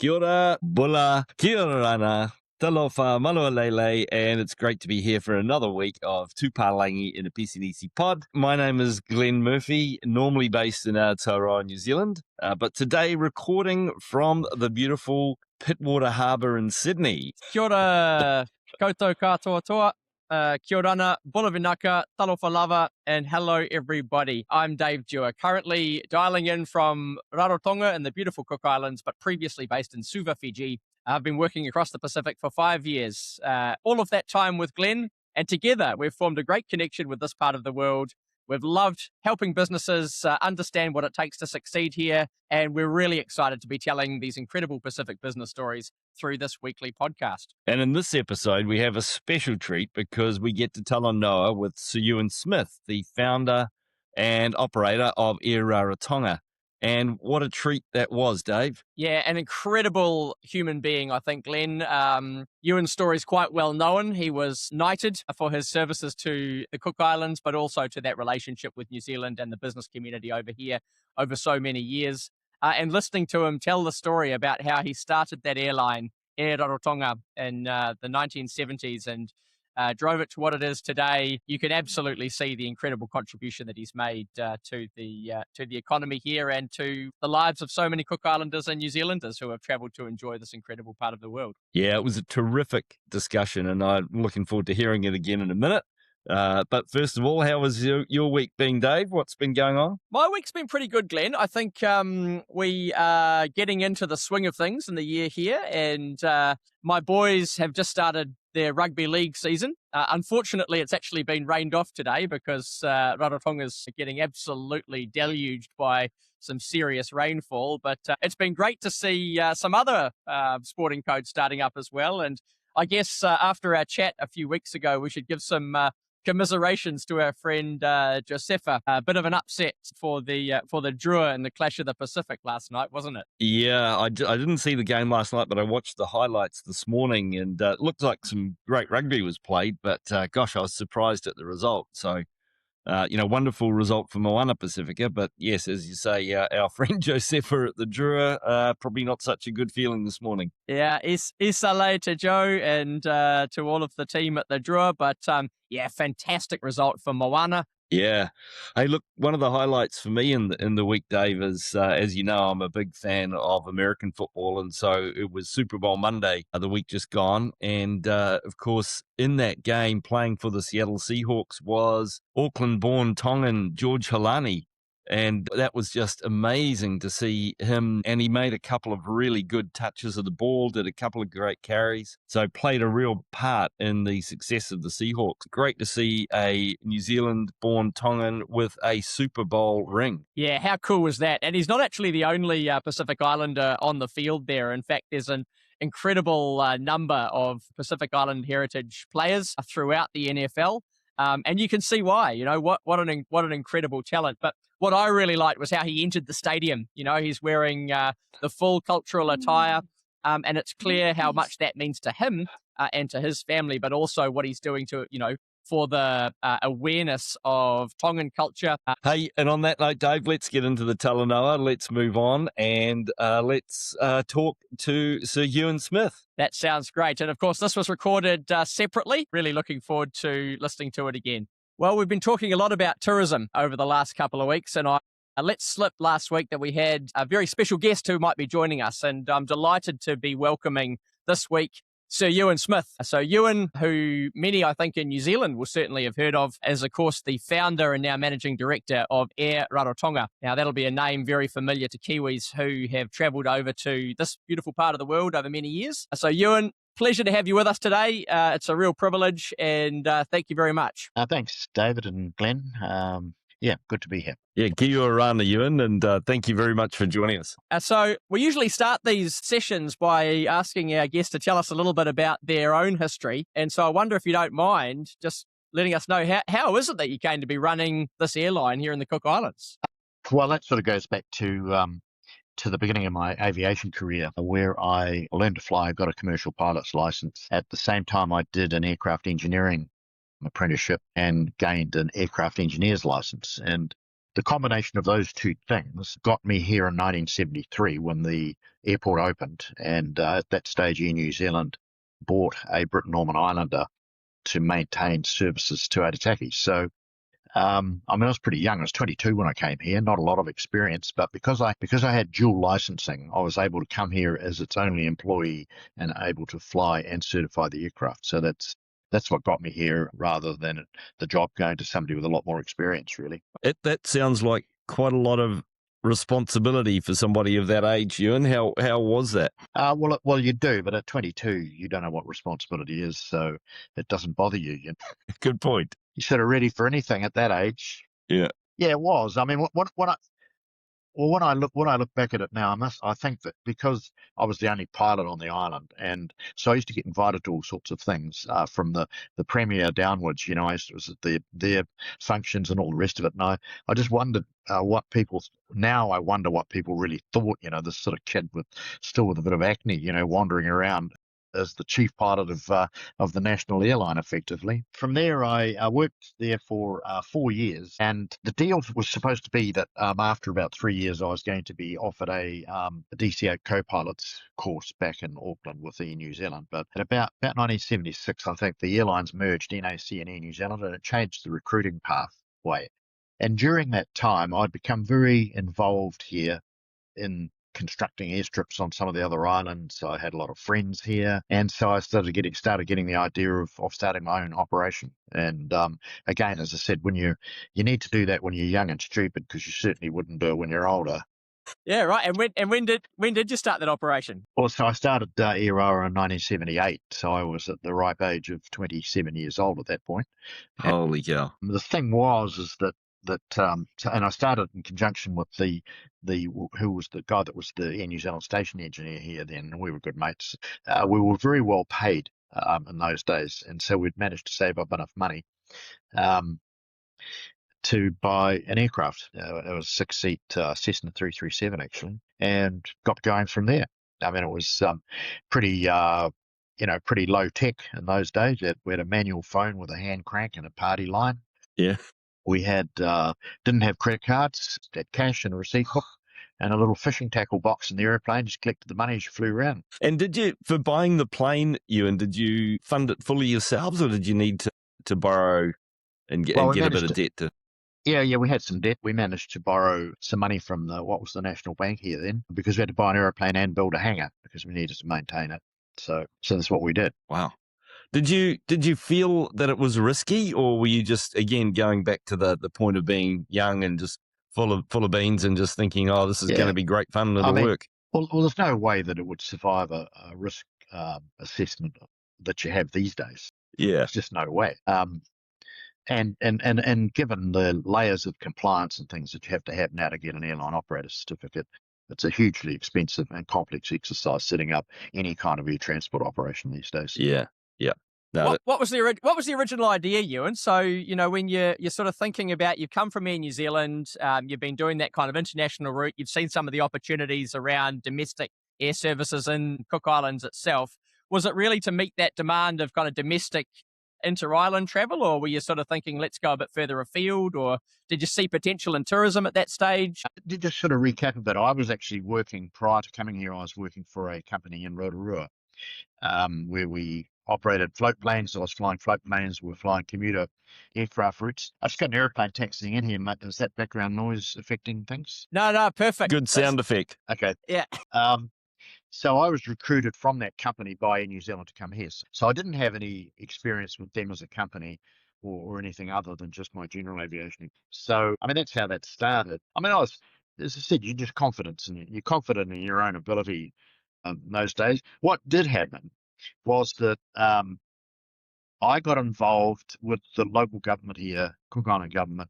Kia ora, bula, kia orana, talofa, malualele, and it's great to be here for another week of Tupalangi in a PCDC pod. My name is Glenn Murphy, normally based in Aotearoa, New Zealand, but today recording from the beautiful Pittwater Harbour in Sydney. Kia ora, koutou katoa toa, kia orana, bula vinaka, talofa lava, and hello everybody. I'm Dave Dewar, currently dialing in from Rarotonga in the beautiful Cook Islands, but previously based in Suva, Fiji. I've been working across the Pacific for 5 years, all of that time with Glenn, and together we've formed a great connection with this part of the world. We've loved helping businesses understand what it takes to succeed here, and we're really excited to be telling these incredible Pacific business stories through this weekly podcast. And in this episode, we have a special treat because we get to tell on Noah with Sir Ewan Smith, the founder and operator of Air Rarotonga. And what a treat that was, Dave. Yeah, an incredible human being, I think, Glenn. Ewan's story is quite well known. He was knighted for his services to the Cook Islands, but also to that relationship with New Zealand and the business community over here over so many years. And listening to him tell the story about how he started that airline, Air Rarotonga, in the 1970s and drove it to what it is today, you can absolutely see the incredible contribution that he's made to the economy here and to the lives of so many Cook Islanders and New Zealanders who have travelled to enjoy this incredible part of the world. Yeah, it was a terrific discussion, and I'm looking forward to hearing it again in a minute. But first of all, how was your week been, Dave? What's been going on? My week's been pretty good, Glenn. I think we are getting into the swing of things in the year here, and my boys have just started their rugby league season. Unfortunately, it's actually been rained off today because Rarotonga's getting absolutely deluged by some serious rainfall. But it's been great to see some other sporting codes starting up as well. And I guess after our chat a few weeks ago, we should give some commiserations to our friend Josefa. A bit of an upset for the Drua in the Clash of the Pacific last night, wasn't it? Yeah, I didn't see the game last night, but I watched the highlights this morning, and it looked like some great rugby was played, but gosh, I was surprised at the result. So, wonderful result for Moana Pacifica, but yes, as you say, our friend Josefa at the Drua, probably not such a good feeling this morning. Yeah, Isale to Joe and to all of the team at the Drua, but yeah, fantastic result for Moana. Yeah. Hey, look, one of the highlights for me in the week, Dave, is, as you know, I'm a big fan of American football. And so it was Super Bowl Monday, the week just gone. And, of course, in that game, playing for the Seattle Seahawks was Auckland-born Tongan George Halani. And that was just amazing to see him. And he made a couple of really good touches of the ball, did a couple of great carries. So played a real part in the success of the Seahawks. Great to see a New Zealand-born Tongan with a Super Bowl ring. Yeah, how cool was that? And he's not actually the only Pacific Islander on the field there. In fact, there's an incredible number of Pacific Island heritage players throughout the NFL. And you can see why, what an incredible talent. But what I really liked was how he entered the stadium. He's wearing the full cultural attire, and it's clear how much that means to him and to his family, but also what he's doing to, for the awareness of Tongan culture. Hey, and on that note, Dave, let's get into the talanoa. Let's move on and let's talk to Sir Ewan Smith. That sounds great. And of course, this was recorded separately. Really looking forward to listening to it again. Well, we've been talking a lot about tourism over the last couple of weeks, and I let slip last week that we had a very special guest who might be joining us, and I'm delighted to be welcoming this week Sir Ewan Smith. So Ewan, who many, I think, in New Zealand will certainly have heard of, is, of course, the founder and now managing director of Air Rarotonga. Now, that'll be a name very familiar to Kiwis who have travelled over to this beautiful part of the world over many years. So Ewan, pleasure to have you with us today. It's a real privilege, and thank you very much. Thanks, David and Glenn. Yeah, good to be here. Yeah, kia ora, Ewan, and thank you very much for joining us. So we usually start these sessions by asking our guests to tell us a little bit about their own history. And so I wonder if you don't mind just letting us know how is it that you came to be running this airline here in the Cook Islands? Well, that sort of goes back to the beginning of my aviation career, where I learned to fly. I got a commercial pilot's license. At the same time, I did an aircraft engineering apprenticeship and gained an aircraft engineer's license. And the combination of those two things got me here in 1973 when the airport opened. And at that stage, Air New Zealand bought a Britten-Norman Islander to maintain services to Aitutaki. So, I mean, I was pretty young. I was 22 when I came here, not a lot of experience, but because I had dual licensing, I was able to come here as its only employee and able to fly and certify the aircraft. So that's what got me here, rather than the job going to somebody with a lot more experience, really. That sounds like quite a lot of responsibility for somebody of that age, Ewan. How was that? Well, you do, but at 22, you don't know what responsibility is, so it doesn't bother you. Good point. You're sort of ready for anything at that age. Yeah. Yeah, it was. I mean, when I look back at it now, I think that because I was the only pilot on the island, and so I used to get invited to all sorts of things, from the premier downwards. I was at their functions and all the rest of it, and I just wondered what people. Now I wonder what people really thought. This sort of kid still with a bit of acne, wandering around as the chief pilot of the national airline, effectively. From there, I worked there for 4 years, and the deal was supposed to be that after about 3 years, I was going to be offered a DCO co-pilot's course back in Auckland with Air New Zealand. But at about 1976, I think the airlines merged, NAC and Air New Zealand, and it changed the recruiting pathway. And during that time, I'd become very involved here in constructing airstrips on some of the other islands. I had a lot of friends here, and so I started getting the idea of starting my own operation. And again, as I said, when you need to do that when you're young and stupid, because you certainly wouldn't do it when you're older. Yeah, right. And when did you start that operation? Well, so I started Airara in 1978, so I was at the ripe age of 27 years old at that point. Holy cow! The thing is that and I started in conjunction with who was the guy that was the Air New Zealand station engineer here then, and we were good mates. We were very well paid in those days, and so we'd managed to save up enough money to buy an aircraft. It was a 6-seat Cessna 337 actually, and got going from there. I mean, it was pretty pretty low tech in those days. We had a manual phone with a hand crank and a party line. Yeah. We didn't have credit cards, had cash and a receipt book and a little fishing tackle box in the airplane. Just collected the money as you flew around. And did you, for buying the plane, Ewan, did you fund it fully yourselves, or did you need to borrow and get a bit of debt to? Yeah, we had some debt. We managed to borrow some money from what was the National Bank here then, because we had to buy an aeroplane and build a hangar because we needed to maintain it. So that's what we did. Wow. Did you feel that it was risky, or were you just, again, going back to the point of being young and just full of beans and just thinking, oh, this is going to be great fun and it'll work? Well, there's no way that it would survive a risk assessment that you have these days. Yeah. There's just no way. And given the layers of compliance and things that you have to have now to get an airline operator certificate, it's a hugely expensive and complex exercise setting up any kind of air transport operation these days. Yeah. No, what was the original idea, Ewan? So, when you're sort of thinking about, you've come from Air New Zealand, you've been doing that kind of international route, you've seen some of the opportunities around domestic air services in Cook Islands itself. Was it really to meet that demand of kind of domestic inter-island travel, or were you sort of thinking, let's go a bit further afield, or did you see potential in tourism at that stage? Just sort of recap a bit, I was actually working, prior to coming here, I was working for a company in Rotorua, where we operated float planes. I was flying float planes. We were flying commuter aircraft routes. I just got an airplane taxiing in here, mate. Is that background noise affecting things? No, perfect. good sound effect. Okay. Yeah. So I was recruited from that company by Air New Zealand to come here. So I didn't have any experience with them as a company or anything other than just my general aviation. So, I mean, that's how that started. I mean, as I said, you're just you're confident in your own ability in those days. What did happen was that I got involved with the local government here, Cook Island government,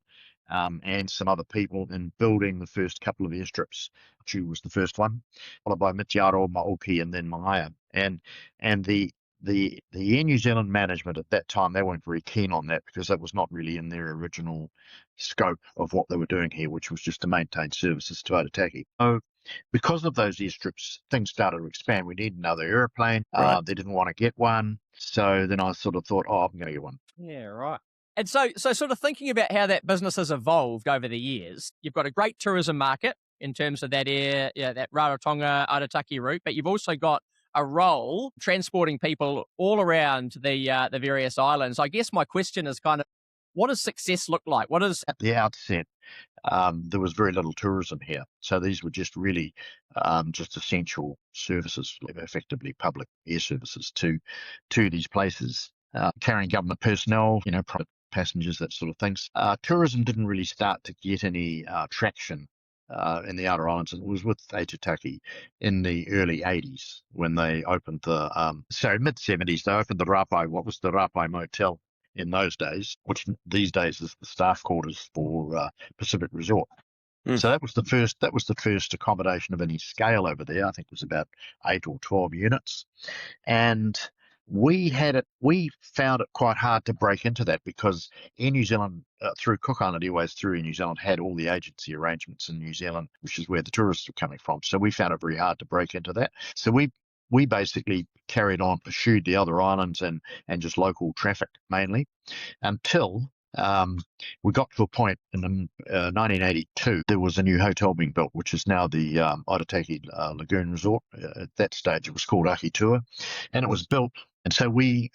and some other people in building the first couple of airstrips. Chu was the first one, followed by Mitiaro, Maoki, and then Maia. And the Air New Zealand management at that time, they weren't very keen on that because that was not really in their original scope of what they were doing here, which was just to maintain services to Aitutaki. So because of those airstrips, things started to expand. We needed another airplane. Right. They didn't want to get one. So then I sort of thought, I'm going to get one. Yeah, right. And so sort of thinking about how that business has evolved over the years, you've got a great tourism market in terms of that that Rarotonga Arataki route, but you've also got a role transporting people all around the various islands. I guess my question is kind of, what does success look like? What is At the outset, there was very little tourism here. So these were just really just essential services, effectively public air services to these places, carrying government personnel, private passengers, that sort of things. Tourism didn't really start to get any traction in the outer islands. It was with Aitutaki in the early 80s when they opened mid 70s, they opened the Rapai, what was the Rapai Motel in those days, which these days is the staff quarters for Pacific Resort. So that was the first accommodation of any scale over there. I think it was about 8 or 12 units. And we found it quite hard to break into that because Air New Zealand, through Cook Island Airways, through Air New Zealand, had all the agency arrangements in New Zealand, which is where the tourists were coming from. So we found it very hard to break into that. So we basically carried on, pursued the other islands and just local traffic mainly until we got to a point in 1982. There was a new hotel being built, which is now the Arataki Lagoon Resort. At that stage, it was called Akitua, and it was built. And so we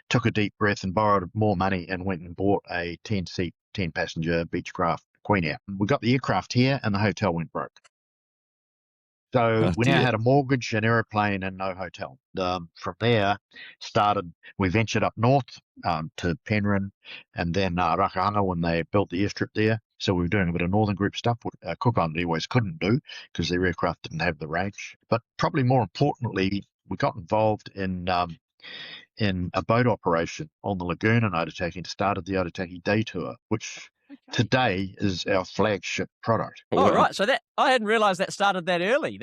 took a deep breath and borrowed more money and went and bought a 10-seat, 10-passenger Beechcraft Queen Air. We got the aircraft here, and the hotel went broke. So we now had a mortgage, an aeroplane, and no hotel. From there, we ventured up north to Penryn and then Rarotonga when they built the airstrip there. So we were doing a bit of northern group stuff, which Cook Island Airways couldn't do because their aircraft didn't have the range. But probably more importantly, we got involved in a boat operation on the lagoon in Arataki and started the Arataki Day Tour, which today is our flagship product. Oh, right. So I hadn't realised that started that early.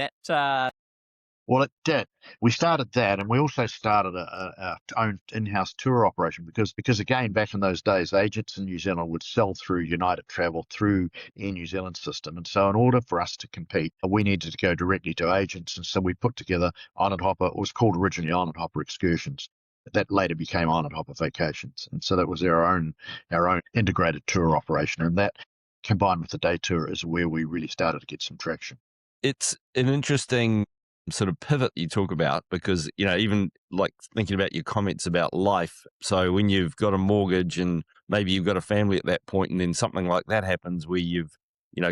Well, it did. We started that, and we also started our own in-house tour operation because again, back in those days, agents in New Zealand would sell through United Travel, through Air New Zealand system. And so in order for us to compete, we needed to go directly to agents. And so we put together Island Hopper. It was called originally Island Hopper Excursions. That later became Island Hopper Vacations. And so that was our own integrated tour operation. And that, combined with the day tour, is where we really started to get some traction. It's an interesting sort of pivot you talk about because, even like thinking about your comments about life. So when you've got a mortgage and maybe you've got a family at that point and then something like that happens where you've,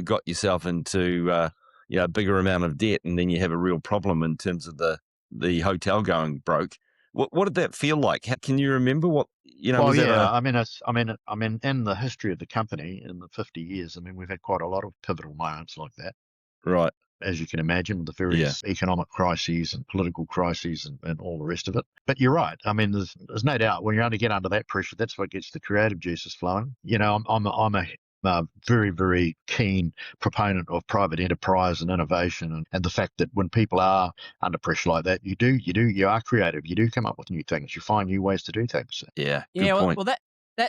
got yourself into, a bigger amount of debt and then you have a real problem in terms of the hotel going broke. What did that feel like? Can you remember what, Well, yeah, I mean, in the history of the company in the 50 years, we've had quite a lot of pivotal moments like that. Right. As you can imagine, with the various economic crises and political crises and all the rest of it. But you're right. There's no doubt when you only get under that pressure, that's what gets the creative juices flowing. I'm a very, very keen proponent of private enterprise and innovation and the fact that when people are under pressure like that, you are creative. You do come up with new things. You find new ways to do things. Yeah. Good point. Well,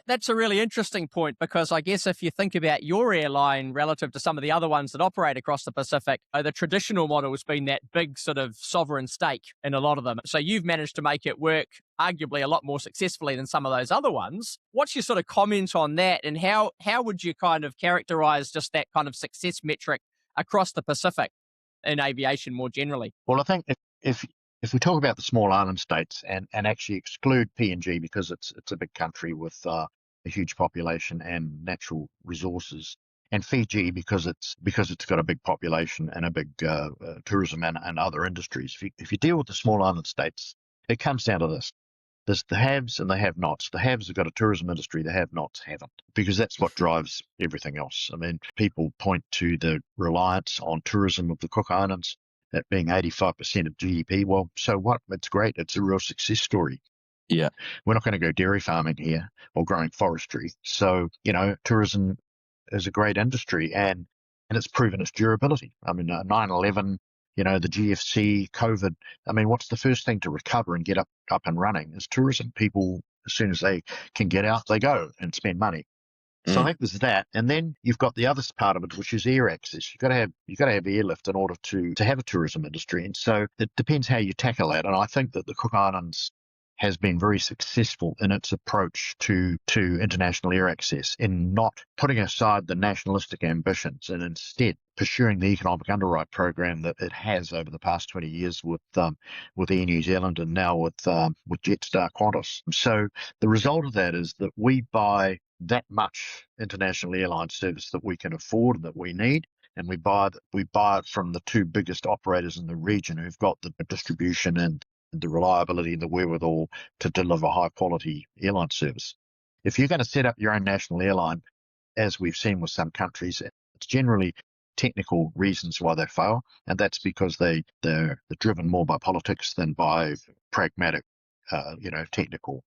that's a really interesting point because I guess if you think about your airline relative to some of the other ones that operate across the Pacific, the traditional model has been that big sort of sovereign stake in a lot of them. So you've managed to make it work arguably a lot more successfully than some of those other ones. What's your sort of comment on that, and how would you kind of characterize just that kind of success metric across the Pacific in aviation more generally? Well, I think if we talk about the small island states and actually exclude PNG because it's a big country with a huge population and natural resources, and Fiji because it's got a big population and a big tourism and other industries. If you deal with the small island states, it comes down to this. There's the haves and the have-nots. The haves have got a tourism industry, the have-nots haven't, because that's what drives everything else. People point to the reliance on tourism of the Cook Islands, that being 85% of GDP. Well, so what? It's great. It's a real success story. Yeah. We're not going to go dairy farming here or growing forestry. So, tourism is a great industry and it's proven its durability. 9/11, the GFC, COVID. What's the first thing to recover and get up and running is tourism. People, as soon as they can get out, they go and spend money. So I think there's that, and then you've got the other part of it, which is air access. You've got to have airlift in order to have a tourism industry, and so it depends how you tackle that. And I think that the Cook Islands has been very successful in its approach to international air access, in not putting aside the nationalistic ambitions and instead pursuing the economic underwrite program that it has over the past 20 years with Air New Zealand and now with Jetstar Qantas. So the result of that is that we buy that much international airline service that we can afford and that we need, and we buy it from the two biggest operators in the region who've got the distribution and the reliability and the wherewithal to deliver high quality airline service. If you're going to set up your own national airline, as we've seen with some countries, it's generally technical reasons why they fail, and that's because they're driven more by politics than by pragmatic, technical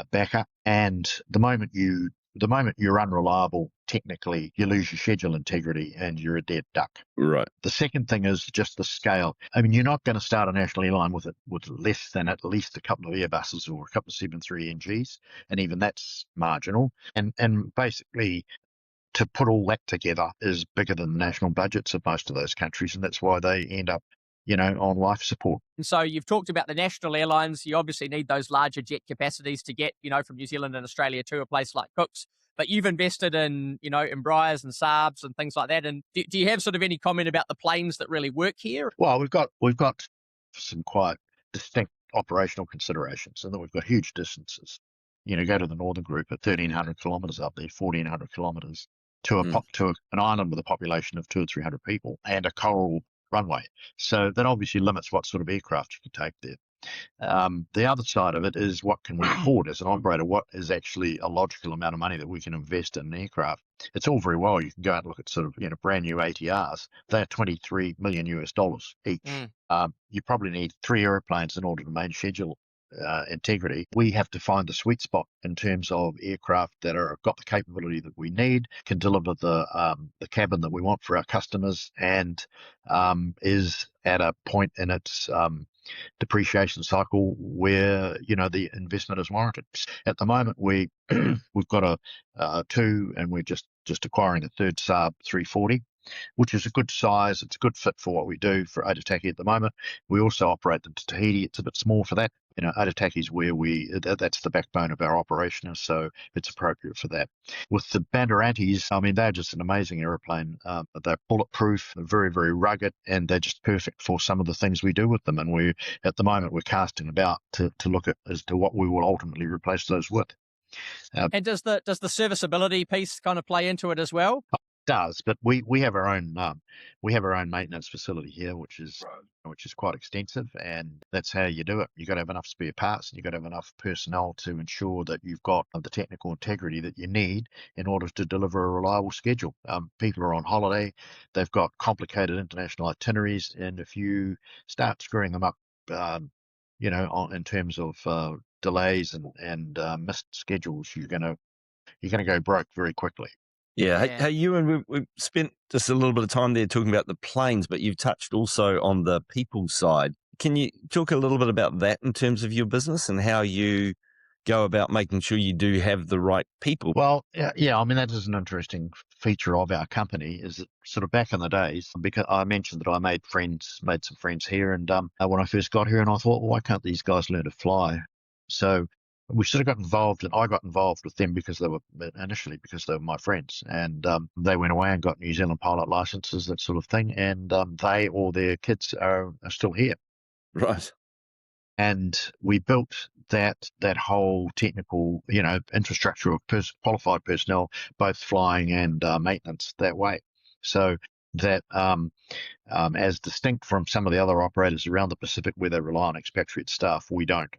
backup. And the moment you're unreliable technically, you lose your schedule integrity and you're a dead duck. Right. The second thing is just the scale. I mean, you're not going to start a national airline with less than at least a couple of Airbuses or a couple of 73NGs, and even that's marginal. And basically, to put all that together is bigger than the national budgets of most of those countries, and that's why they end up, on life support. And so you've talked about the national airlines. You obviously need those larger jet capacities to get, from New Zealand and Australia to a place like Cook's. But you've invested in, Embraers and Saabs and things like that. And do you have sort of any comment about the planes that really work here? Well, we've got some quite distinct operational considerations, and then we've got huge distances. Go to the Northern Group at 1,300 kilometres up there, 1,400 kilometres to an island with a population of 200 or 300 people and a coral runway. So that obviously limits what sort of aircraft you can take there. The other side of it is what can we afford as an operator? What is actually a logical amount of money that we can invest in an aircraft? It's all very well. You can go out and look at sort of, brand new ATRs. They're $23 million each. You probably need 3 airplanes in order to maintain schedule integrity. We have to find the sweet spot in terms of aircraft that are got the capability that we need, can deliver the cabin that we want for our customers, and is at a point in its depreciation cycle where the investment is warranted. At the moment, we've got a 2, and we're just acquiring a third Saab 340, which is a good size. It's a good fit for what we do for Aitutaki at the moment. We also operate them to Tahiti. It's a bit small for that. Aitutaki is where that's the backbone of our operation, so it's appropriate for that. With the Banderantes, I mean, they're just an amazing aeroplane. They're bulletproof, they're very, very rugged, and they're just perfect for some of the things we do with them. And at the moment, we're casting about to look at as to what we will ultimately replace those with. And does the serviceability piece kind of play into it as well? Does, but we have our own maintenance facility here, which is quite extensive, and that's how you do it. You got to have enough spare parts, and you got to have enough personnel to ensure that you've got the technical integrity that you need in order to deliver a reliable schedule. People are on holiday, they've got complicated international itineraries, and if you start screwing them up, in terms of delays and missed schedules, you're gonna go broke very quickly. Yeah. Hey, Ewan, we've spent just a little bit of time there talking about the planes, but you've touched also on the people side. Can you talk a little bit about that in terms of your business and how you go about making sure you do have the right people? Well, yeah. I mean, that is an interesting feature of our company, is that sort of back in the days, because I mentioned that I made some friends here, and when I first got here, and I thought, well, why can't these guys learn to fly? So we sort of got involved, and I got involved with them because they were my friends, and they went away and got New Zealand pilot licenses, that sort of thing, and they or their kids are still here. Right. And we built that whole technical, infrastructure of qualified personnel, both flying and maintenance, that way. So that, as distinct from some of the other operators around the Pacific where they rely on expatriate staff, we don't.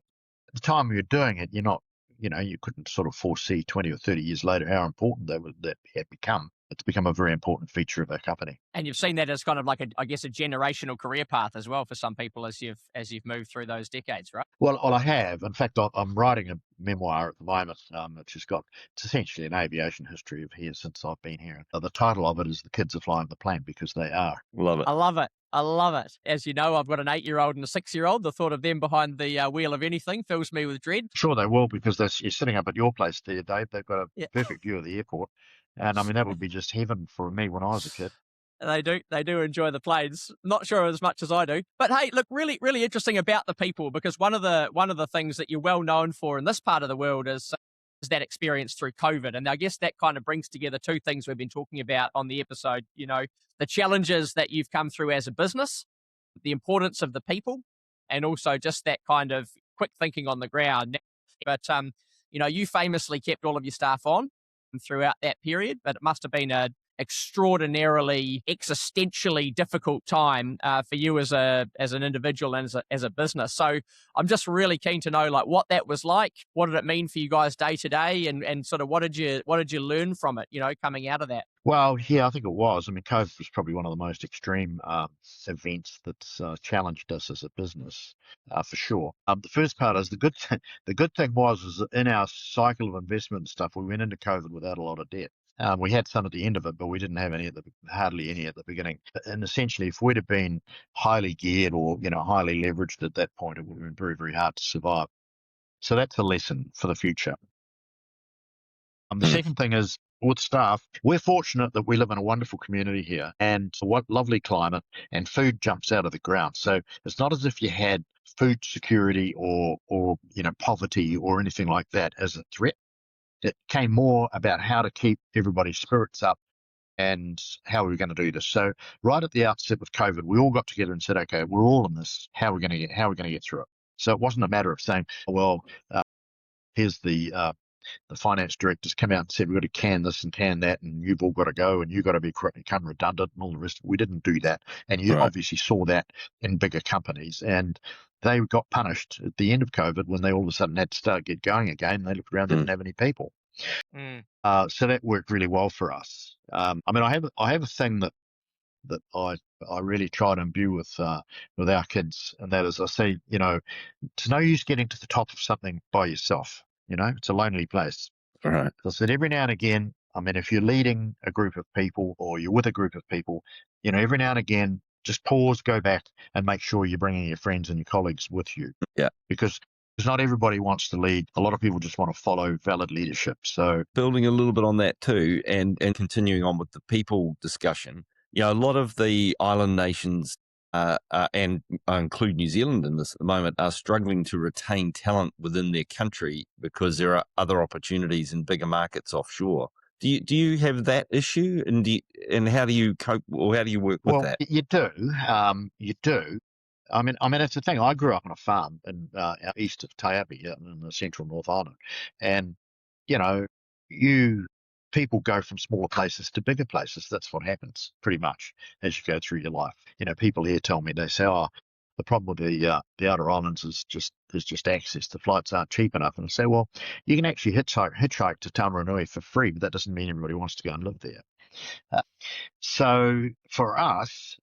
At the time you're doing it, you're not, you couldn't sort of foresee 20 or 30 years later how important that had become. It's become a very important feature of our company. And you've seen that as kind of like a generational career path as well for some people as you've moved through those decades, right? Well, I have. In fact, I'm writing a memoir at the moment, which it's essentially an aviation history of here since I've been here. The title of it is "The Kids Are Flying the Plane," because they are. Love it. I love it. I love it. As you know, I've got an 8-year-old and a 6-year-old. The thought of them behind the wheel of anything fills me with dread. Sure they will, because you're sitting up at your place there, Dave. They've got a perfect view of the airport. And I mean, that would be just heaven for me when I was a kid. They do enjoy the planes. Not sure as much as I do. But hey, look, really, really interesting about the people, because one of the things that you're well known for in this part of the world is that experience through COVID. And I guess that kind of brings together two things we've been talking about on the episode. You know, the challenges that you've come through as a business, the importance of the people, and also just that kind of quick thinking on the ground. But you know, you famously kept all of your staff on throughout that period, but it must have been a extraordinarily existentially difficult time for you as an individual and as a business. So I'm just really keen to know, like, what that was like. What did it mean for you guys day to day, and sort of what did you learn from it, you know, coming out of that? Well, yeah, I think it was. I mean, COVID was probably one of the most extreme events that's challenged us as a business, for sure. The first part is the good thing was that in our cycle of investment and stuff, we went into COVID without a lot of debt. We had some at the end of it, but we didn't have hardly any at the beginning. And essentially, if we'd have been highly geared or highly leveraged at that point, it would have been very, very hard to survive. So that's a lesson for the future. The second thing is, with staff, we're fortunate that we live in a wonderful community here, and what lovely climate, and food jumps out of the ground. So it's not as if you had food security or poverty or anything like that as a threat. It came more about how to keep everybody's spirits up and how we were going to do this. So right at the outset with COVID, we all got together and said, okay, we're all in this. How are we going to get through it? So it wasn't a matter of saying, well, here's the finance directors come out and said, we've got to can this and can that, and you've all got to go, and you've got to become redundant and all the rest. We didn't do that. And you obviously saw that in bigger companies. And they got punished at the end of COVID when they all of a sudden had to get going again. They looked around, they didn't have any people. So that worked really well for us. I mean, I have a thing that I really try to imbue with our kids, and that is, I say, it's no use getting to the top of something by yourself. It's a lonely place. Right. So I said every now and again, I mean, if you're leading a group of people or you're with a group of people, every now and again, just pause, go back, and make sure you're bringing your friends and your colleagues with you. Yeah. Because not everybody wants to lead. A lot of people just want to follow valid leadership. So building a little bit on that too, and continuing on with the people discussion, a lot of the island nations, and I include New Zealand in this at the moment, are struggling to retain talent within their country because there are other opportunities in bigger markets offshore. Do you have that issue, and how do you cope, or how do you work with that? You do. You do. I mean, it's the thing. I grew up on a farm in east of Taiapi, in the central North Island, and people go from smaller places to bigger places. That's what happens pretty much as you go through your life. People here tell me, they say, "Oh, the problem with the outer islands is just access. The flights aren't cheap enough." And I say, "Well, you can actually hitchhike to Tamaranui for free, but that doesn't mean everybody wants to go and live there." So for us,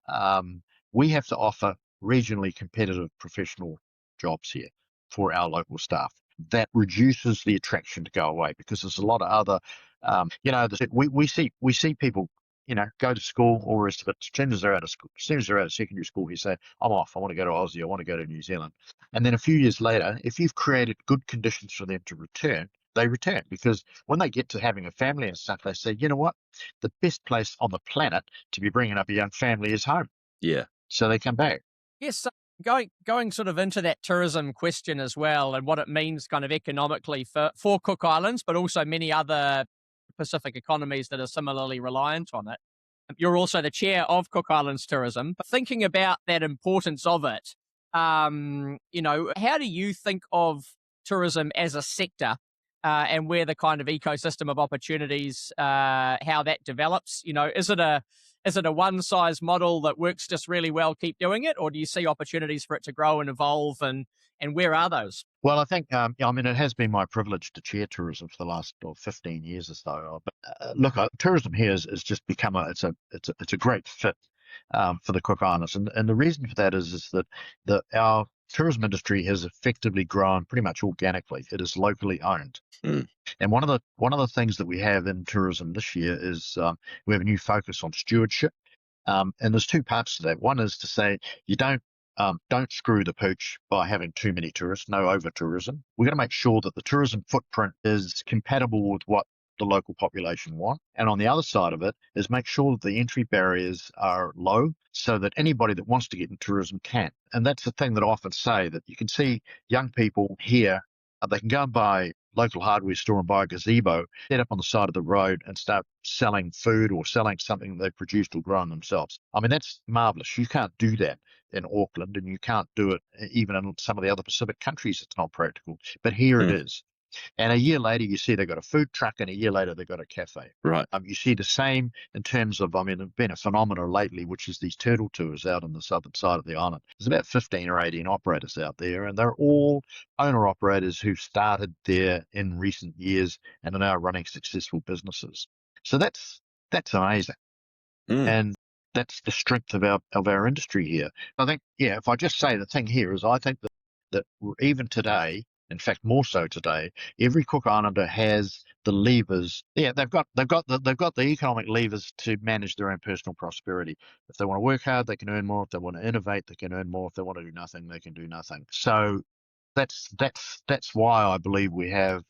we have to offer regionally competitive professional jobs here for our local staff. That reduces the attraction to go away, because there's a lot of other, we see people, go to school, all the rest of it. As soon as they're out of school, as soon as they're out of secondary school, you say, "I'm off. I want to go to Aussie. I want to go to New Zealand." And then a few years later, if you've created good conditions for them to return, they return, because when they get to having a family and stuff, they say, "You know what? The best place on the planet to be bringing up a young family is home." Yeah. So they come back. Yes, so going sort of into that tourism question as well, and what it means kind of economically for Cook Islands, but also many other Pacific economies that are similarly reliant on it. You're also the chair of Cook Islands Tourism. But thinking about that importance of it, how do you think of tourism as a sector, and where the kind of ecosystem of opportunities, how that develops? Is it a one-size model that works just really well, keep doing it, or do you see opportunities for it to grow and evolve, and where are those? Well, I think, it has been my privilege to chair tourism for the last 15 years or so. But look, tourism here is just become it's a great fit for the Cook Islands, and the reason for that is that our tourism industry has effectively grown pretty much organically. It is locally owned. And one of the things that we have in tourism this year is we have a new focus on stewardship. And there's two parts to that. One is to say you don't screw the pooch by having too many tourists, no over tourism. We've got to make sure that the tourism footprint is compatible with what the local population want. And on the other side of it is make sure that the entry barriers are low so that anybody that wants to get into tourism can. And that's the thing that I often say, that you can see young people here, they can go and buy local hardware store and buy a gazebo, set up on the side of the road and start selling food or selling something they've produced or grown themselves. I mean, that's marvelous. You can't do that in Auckland, and you can't do it even in some of the other Pacific countries. It's not practical. But here it is. And a year later, you see they've got a food truck, and a year later, they've got a cafe. Right. You see the same in terms of, there's been a phenomenon lately, which is these turtle tours out on the southern side of the island. There's about 15 or 18 operators out there, and they're all owner-operators who started there in recent years and are now running successful businesses. So that's amazing. And that's the strength of our industry here. I think, if I just say the thing here is, I think that even today, in fact, more so today, every Cook Islander has the levers. Yeah, they've got the economic levers to manage their own personal prosperity. If they want to work hard, they can earn more. If they want to innovate, they can earn more. If they want to do nothing, they can do nothing. So that's why I believe we have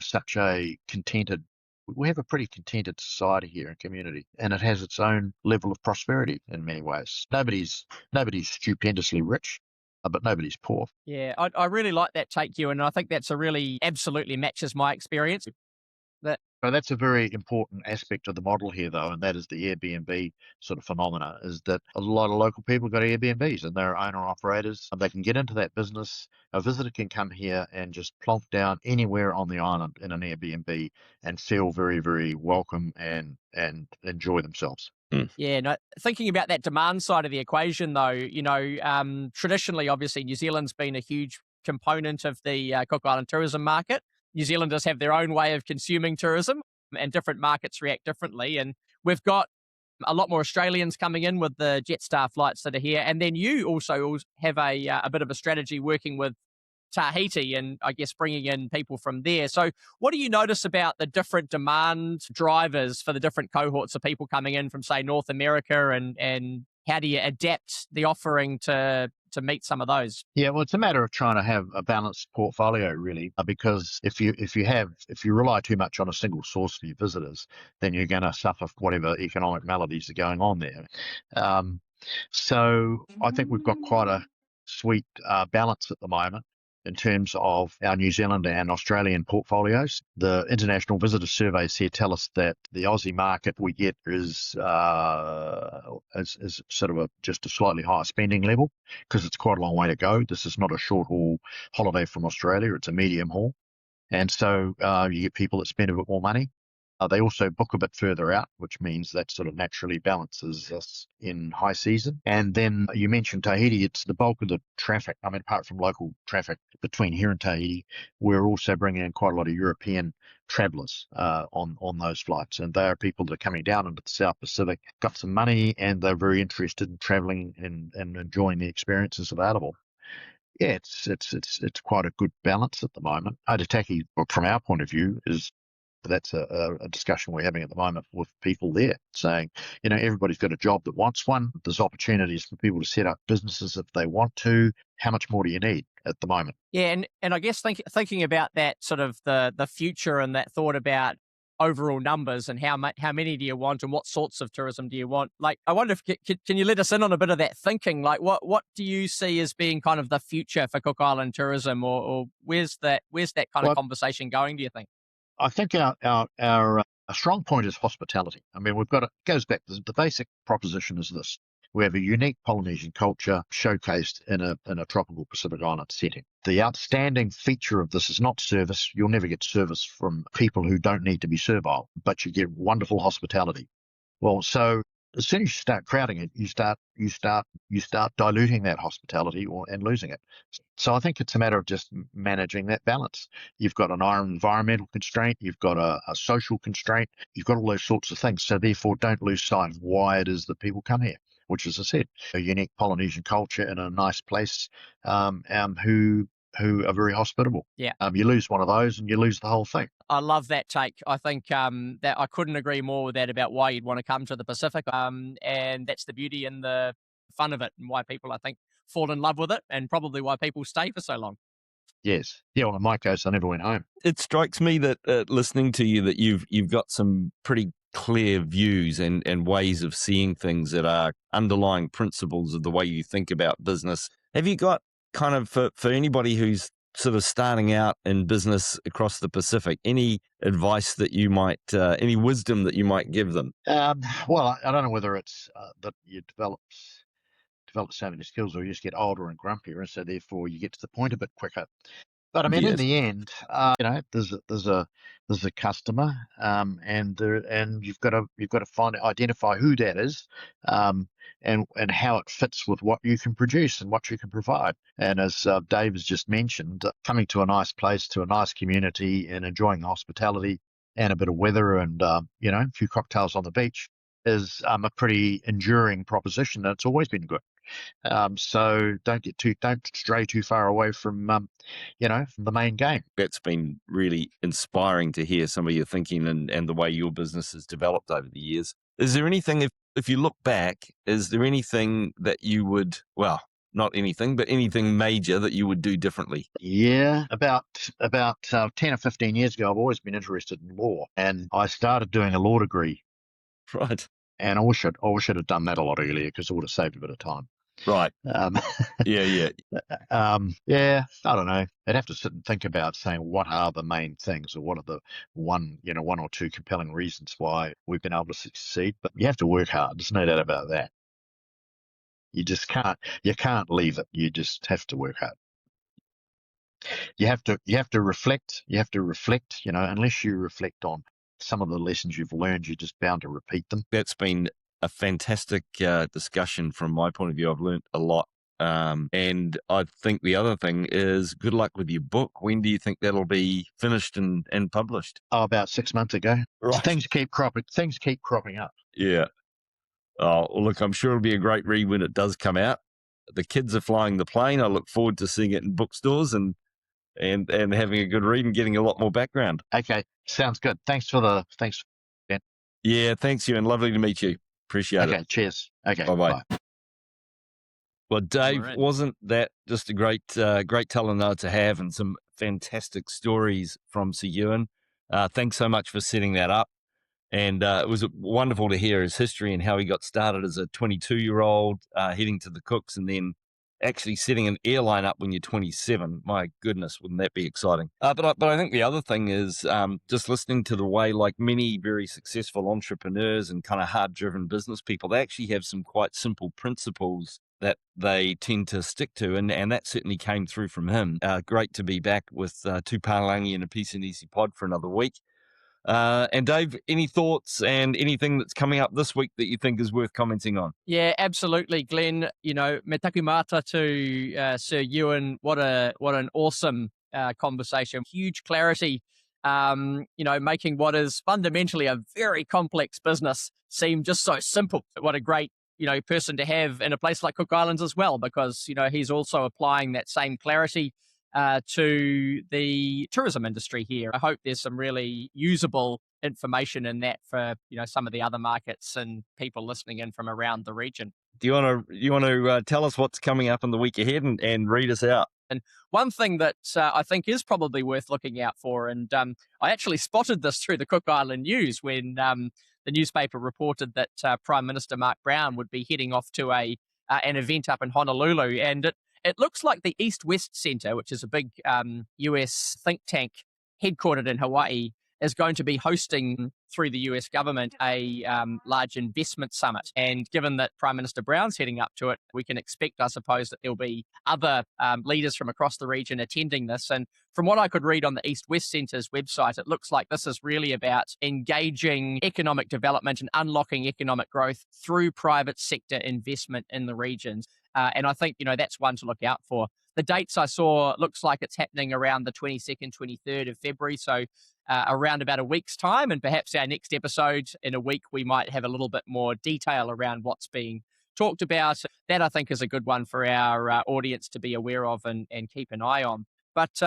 we have a pretty contented society here and community, and it has its own level of prosperity in many ways. Nobody's stupendously rich, but nobody's poor. Yeah, I really like that take, Ewan, and I think that's absolutely matches my experience. So that's a very important aspect of the model here, though, and that is the Airbnb sort of phenomena, is that a lot of local people got Airbnbs and they're owner-operators, and they can get into that business. A visitor can come here and just plonk down anywhere on the island in an Airbnb and feel very, very welcome and enjoy themselves. Yeah, no, thinking about that demand side of the equation, though, traditionally, obviously, New Zealand's been a huge component of the Cook Island tourism market. New Zealanders have their own way of consuming tourism, and different markets react differently. And we've got a lot more Australians coming in with the Jetstar flights that are here. And then you also have a bit of a strategy working with Tahiti and I guess bringing in people from there. So what do you notice about the different demand drivers for the different cohorts of people coming in from, say, North America, and how do you adapt the offering to meet some of those? Yeah, well, it's a matter of trying to have a balanced portfolio, really, because if you rely too much on a single source for your visitors, then you're going to suffer whatever economic maladies are going on there. So I think we've got quite a sweet balance at the moment in terms of our New Zealand and Australian portfolios. The international visitor surveys here tell us that the Aussie market we get is sort of just a slightly higher spending level, because it's quite a long way to go. This is not a short haul holiday from Australia, it's a medium haul. And so you get people that spend a bit more money. They also book a bit further out, which means that sort of naturally balances us in high season. And then you mentioned Tahiti. It's the bulk of the traffic. I mean, apart from local traffic between here and Tahiti, we're also bringing in quite a lot of European travellers on those flights. And they are people that are coming down into the South Pacific, got some money, and they're very interested in travelling and enjoying the experiences available. Yeah, it's quite a good balance at the moment. Aitutaki, from our point of view, is that's a discussion we're having at the moment with people there, saying, everybody's got a job that wants one. There's opportunities for people to set up businesses if they want to. How much more do you need at the moment? Yeah, and I guess thinking about that sort of the future and that thought about overall numbers and how many do you want and what sorts of tourism do you want? Like, I wonder if can you let us in on a bit of that thinking? Like, what do you see as being kind of the future for Cook Island tourism, or where's that kind of conversation going, do you think? I think our strong point is hospitality. I mean, it goes back, the basic proposition is this. We have a unique Polynesian culture showcased in a tropical Pacific Island setting. The outstanding feature of this is not service. You'll never get service from people who don't need to be servile, but you get wonderful hospitality. Well, so as soon as you start crowding it, you start diluting that hospitality and losing it. So I think it's a matter of just managing that balance. You've got an environmental constraint, you've got a social constraint, you've got all those sorts of things. So therefore, don't lose sight of why it is that people come here, which, as I said, a unique Polynesian culture in a nice place, who are very hospitable. Yeah. You lose one of those and you lose the whole thing. I love that take. I think that I couldn't agree more with that about why you'd want to come to the Pacific. And that's the beauty and the fun of it, and why people, I think, fall in love with it, and probably why people stay for so long. Yes. Yeah, well, in my case, I never went home. It strikes me that listening to you that you've got some pretty clear views and ways of seeing things that are underlying principles of the way you think about business. Have you got kind of for anybody who's sort of starting out in business across the Pacific, any advice that you might, any wisdom that you might give them? Well, I don't know whether it's that you develop so many skills or you just get older and grumpier, and so therefore you get to the point a bit quicker. But I mean, in Yes, the end, there's a customer, and you've got to identify who that is, and how it fits with what you can produce and what you can provide. And as Dave has just mentioned, coming to a nice place, to a nice community, and enjoying hospitality and a bit of weather, and a few cocktails on the beach is a pretty enduring proposition. And it's always been good. So don't stray too far away from from the main game. that's been really inspiring to hear some of your thinking and the way your business has developed over the years. Is there anything, if you look back, is there anything that you would, well, not anything, but anything major that you would do differently? Yeah, about 10 or 15 years ago, I've always been interested in law, and I started doing a law degree. Right. And I wish I'd have done that a lot earlier, because it would have saved a bit of time. Right. Um, Yeah. yeah, I don't know. I'd have to sit and think about saying what are the main things, or what are the one or two compelling reasons why we've been able to succeed. But you have to work hard. There's no doubt about that. You can't leave it. You just have to work hard. You have to reflect. Unless you reflect on some of the lessons you've learned, you're just bound to repeat them. That's been a fantastic discussion from my point of view. I've learned a lot. And I think the other thing is good luck with your book. When do you think that'll be finished and published? Oh, about 6 months ago. Right. Things keep cropping up. Yeah. Oh, well, look, I'm sure it'll be a great read when it does come out. The kids are flying the plane. I look forward to seeing it in bookstores and having a good read and getting a lot more background. Okay, sounds good. Thanks. Ben. Yeah, thanks, you, and lovely to meet you. Appreciate it. Okay, cheers. Okay, Bye-bye. bye. Well, Dave, All right. wasn't that just a great talent to have, and some fantastic stories from Sir Ewan? Thanks so much for setting that up. And it was wonderful to hear his history and how he got started as a 22-year-old, heading to the Cooks, and then actually setting an airline up when you're 27. My goodness, wouldn't that be exciting? But I think the other thing is just listening to the way, like many very successful entrepreneurs and kind of hard-driven business people, they actually have some quite simple principles that they tend to stick to, and that certainly came through from him. Great to be back with two Palangi and a Piece and Easy Pod for another week. And Dave, any thoughts and anything that's coming up this week that you think is worth commenting on? Yeah, absolutely, Glenn. Me takumata to Sir Ewan. What an awesome conversation. Huge clarity. Making what is fundamentally a very complex business seem just so simple. What a great person to have in a place like Cook Islands as well, because he's also applying that same clarity to the tourism industry here. I hope there's some really usable information in that for some of the other markets and people listening in from around the region. Do you want to tell us what's coming up in the week ahead and read us out? And one thing that I think is probably worth looking out for, and I actually spotted this through the Cook Island News when the newspaper reported that Prime Minister Mark Brown would be heading off to an event up in Honolulu, and it looks like the East-West Center, which is a big US think tank headquartered in Hawaii, is going to be hosting, through the US government, a large investment summit. And given that Prime Minister Brown's heading up to it, we can expect, I suppose, that there'll be other leaders from across the region attending this. And from what I could read on the East-West Centre's website, it looks like this is really about engaging economic development and unlocking economic growth through private sector investment in the regions. And I think, that's one to look out for. The dates I saw, looks like it's happening around the 22nd, 23rd of February. So around about a week's time, and perhaps our next episode in a week, we might have a little bit more detail around what's being talked about. That, I think, is a good one for our audience to be aware of and keep an eye on. But,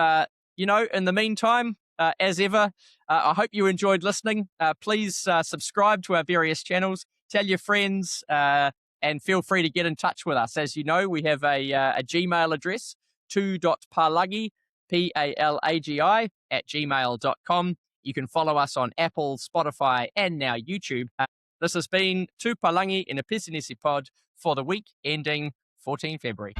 in the meantime, as ever, I hope you enjoyed listening. Please subscribe to our various channels, tell your friends, and feel free to get in touch with us. As you know, we have a Gmail address, 2.palagi palagi@gmail.com. You can follow us on Apple, Spotify, and now YouTube. This has been Tupalangi in a Pisinisi Pod for the week ending 14 February.